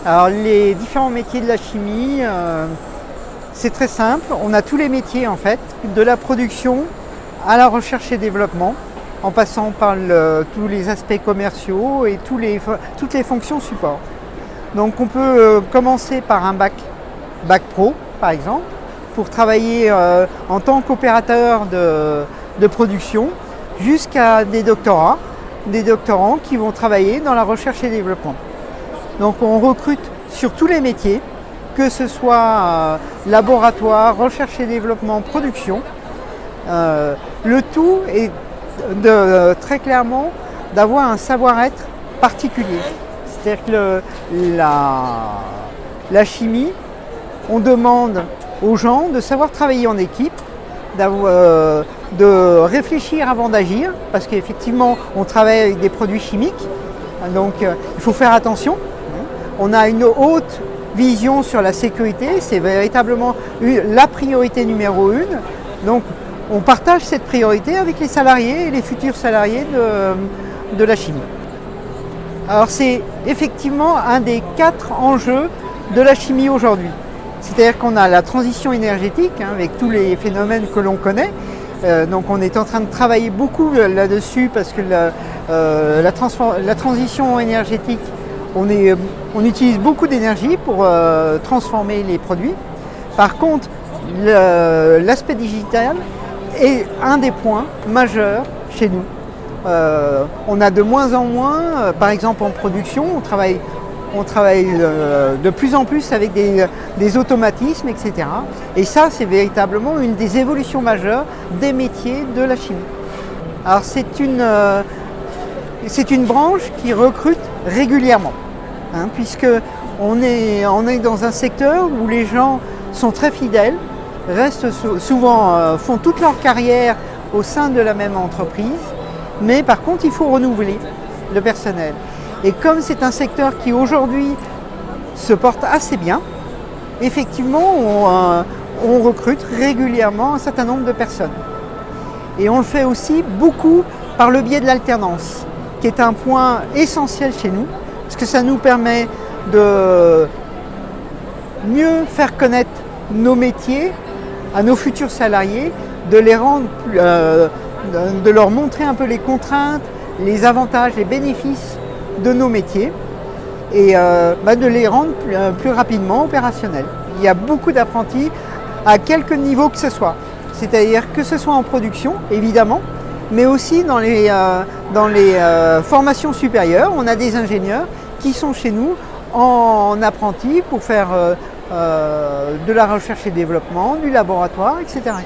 Alors les différents métiers de la chimie, c'est très simple. On a tous les métiers en fait, de la production à la recherche et développement, en passant par tous les aspects commerciaux et toutes les fonctions support. Donc on peut commencer par un bac pro par exemple, pour travailler en tant qu'opérateur de production, jusqu'à des doctorants qui vont travailler dans la recherche et développement. Donc on recrute sur tous les métiers, que ce soit laboratoire, recherche et développement, production. Le tout est très clairement d'avoir un savoir-être particulier. C'est-à-dire que la chimie, on demande aux gens de savoir travailler en équipe, de réfléchir avant d'agir, parce qu'effectivement on travaille avec des produits chimiques, donc il faut faire attention. On a une haute vision sur la sécurité, c'est véritablement la priorité numéro 1. Donc on partage cette priorité avec les salariés et les futurs salariés de la chimie. Alors c'est effectivement un des 4 enjeux de la chimie aujourd'hui. C'est-à-dire qu'on a la transition énergétique, avec tous les phénomènes que l'on connaît. Donc on est en train de travailler beaucoup là-dessus parce que la transition énergétique, on utilise beaucoup d'énergie pour transformer les produits. Par contre, l'aspect digital est un des points majeurs chez nous. On a de moins en moins, par exemple en production, on travaille de plus en plus avec des automatismes, etc. Et ça, c'est véritablement une des évolutions majeures des métiers de la chimie. Alors c'est une branche qui recrute régulièrement, puisque on est dans un secteur où les gens sont très fidèles, restent souvent, font toute leur carrière au sein de la même entreprise, mais par contre il faut renouveler le personnel. Et comme c'est un secteur qui aujourd'hui se porte assez bien, effectivement on recrute régulièrement un certain nombre de personnes. Et on le fait aussi beaucoup par le biais de l'alternance, qui est un point essentiel chez nous, parce que ça nous permet de mieux faire connaître nos métiers à nos futurs salariés, de leur montrer un peu les contraintes, les avantages, les bénéfices de nos métiers et de les rendre plus rapidement opérationnels. Il y a beaucoup d'apprentis à quelque niveau que ce soit, c'est-à-dire que ce soit en production évidemment, mais aussi dans les formations supérieures. On a des ingénieurs qui sont chez nous en apprenti pour faire de la recherche et développement, du laboratoire, etc.